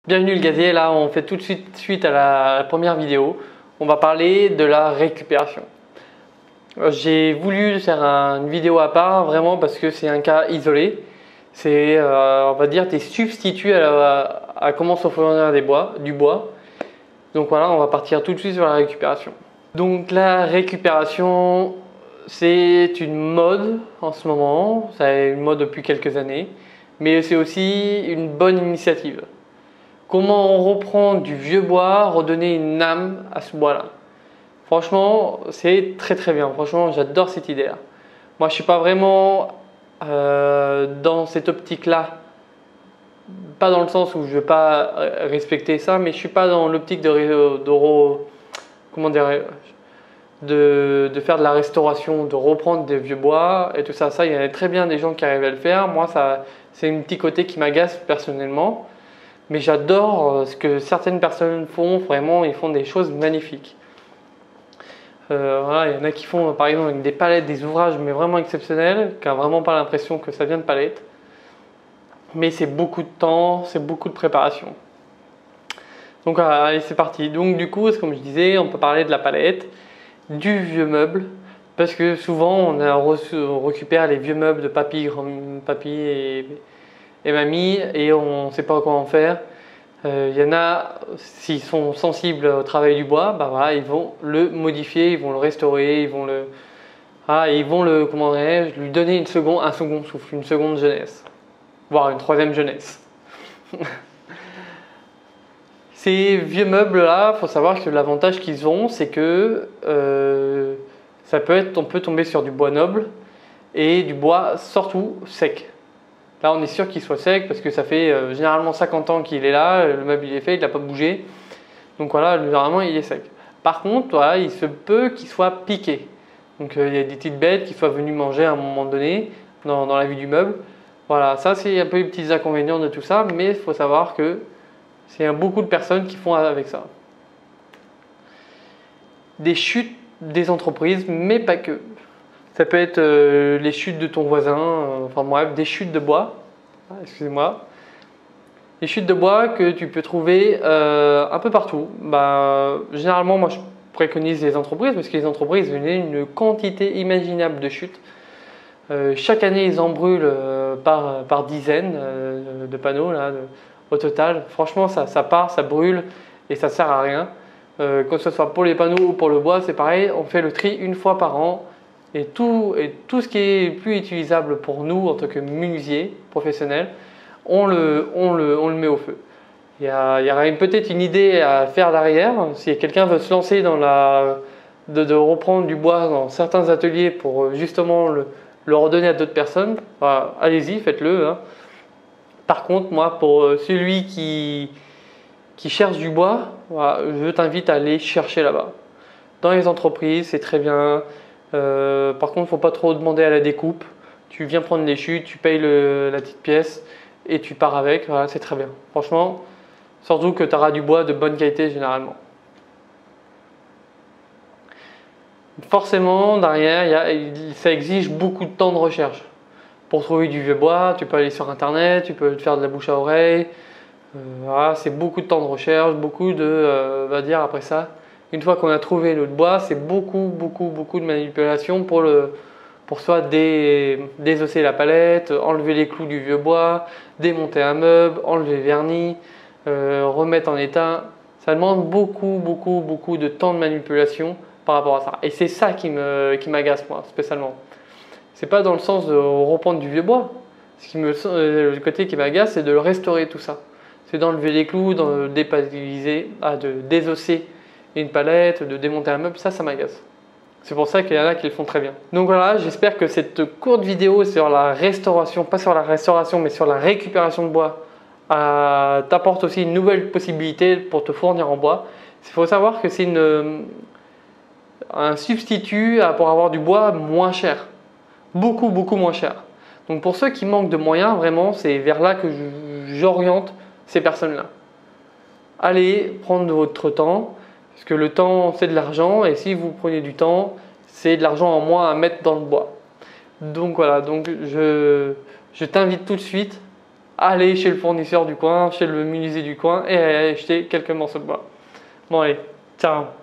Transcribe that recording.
Bienvenue le gazier, là on fait tout de suite à la première vidéo. On va parler de la récupération. J'ai voulu faire une vidéo à part vraiment parce que c'est un cas isolé. C'est on va dire des substituts à comment se fournir du bois. Donc voilà, on va partir tout de suite sur la récupération. Donc la récupération, c'est une mode en ce moment, c'est une mode depuis quelques années, mais c'est aussi une bonne initiative. Comment on reprend du vieux bois, redonner une âme à ce bois-là. Franchement, c'est très bien. Franchement, j'adore cette idée-là. Moi, je ne suis pas vraiment dans cette optique-là. Pas dans le sens où je ne veux pas respecter ça, mais je ne suis pas dans l'optique de faire de la restauration, de reprendre des vieux bois et tout ça. Ça, il y en a très bien des gens qui arrivent à le faire. Moi, c'est un petit côté qui m'agace personnellement. Mais j'adore ce que certaines personnes font, vraiment, ils font des choses magnifiques. Voilà, il y en a qui font par exemple avec des palettes, des ouvrages mais vraiment exceptionnels, qui n'ont vraiment pas l'impression que ça vient de palettes. Mais c'est beaucoup de temps, c'est beaucoup de préparation. Donc allez, c'est parti. Donc du coup, comme je disais, on peut parler de la palette, du vieux meuble, parce que souvent on récupère les vieux meubles de papy, grand-papy et mamie et on ne sait pas comment faire. Il y en a, s'ils sont sensibles au travail du bois, bah voilà, ils vont le modifier, ils vont le restaurer, ils vont lui donner un second souffle, une seconde jeunesse, voire une troisième jeunesse. Ces vieux meubles-là, il faut savoir que l'avantage qu'ils ont, c'est que on peut tomber sur du bois noble et du bois surtout sec. Là, on est sûr qu'il soit sec parce que ça fait généralement 50 ans qu'il est là, le meuble il est fait, il n'a pas bougé. Donc voilà, généralement il est sec. Par contre, voilà, il se peut qu'il soit piqué. Donc il y a des petites bêtes qui soient venues manger à un moment donné dans la vie du meuble. Voilà, ça c'est un peu les petits inconvénients de tout ça, mais il faut savoir que c'est beaucoup de personnes qui font avec ça. Des chutes des entreprises, mais pas que. Ça peut être les chutes de ton voisin, enfin bref, des chutes de bois, excusez-moi. Les chutes de bois que tu peux trouver un peu partout. Généralement, moi je préconise les entreprises parce que les entreprises ont une quantité imaginable de chutes. Chaque année, ils en brûlent par dizaines de panneaux là, au total. Franchement, ça part, ça brûle et ça sert à rien. Que ce soit pour les panneaux ou pour le bois, c'est pareil. On fait le tri une fois par an. Et tout ce qui est plus utilisable pour nous en tant que menuisier professionnel, on le met au feu. Il y aura peut-être une idée à faire derrière. Si quelqu'un veut se lancer dans de reprendre du bois dans certains ateliers pour justement le redonner à d'autres personnes, allez-y, faites-le. Hein. Par contre, moi, pour celui qui cherche du bois, je t'invite à aller chercher là-bas. Dans les entreprises, c'est très bien. Par contre, il ne faut pas trop demander à la découpe. Tu viens prendre les chutes, tu payes la petite pièce et tu pars avec. Voilà, c'est très bien. Franchement, surtout que tu auras du bois de bonne qualité généralement. Forcément, derrière, ça exige beaucoup de temps de recherche. Pour trouver du vieux bois, tu peux aller sur internet, tu peux te faire de la bouche à oreille. Voilà, c'est beaucoup de temps de recherche, beaucoup de, on va dire après ça. Une fois qu'on a trouvé notre bois, c'est beaucoup de manipulation pour soit désosser la palette, enlever les clous du vieux bois, démonter un meuble, enlever le vernis, remettre en état. Ça demande beaucoup de temps de manipulation par rapport à ça. Et c'est ça qui m'agace moi spécialement. C'est pas dans le sens de reprendre du vieux bois. Le côté qui m'agace, c'est de le restaurer tout ça. C'est d'enlever les clous, de désosser une palette, de démonter un meuble, ça m'agace. C'est pour ça qu'il y en a qui le font très bien. Donc voilà, j'espère que cette courte vidéo sur la restauration, pas sur la restauration, mais sur la récupération de bois, t'apporte aussi une nouvelle possibilité pour te fournir en bois. Il faut savoir que c'est un substitut pour avoir du bois moins cher. Beaucoup moins cher. Donc pour ceux qui manquent de moyens, vraiment, c'est vers là que j'oriente ces personnes-là. Allez prendre votre temps. Parce que le temps, c'est de l'argent et si vous prenez du temps, c'est de l'argent en moins à mettre dans le bois. Donc voilà, je t'invite tout de suite aller chez le fournisseur du coin, chez le menuisier du coin et aller acheter quelques morceaux de bois. Bon allez, ciao.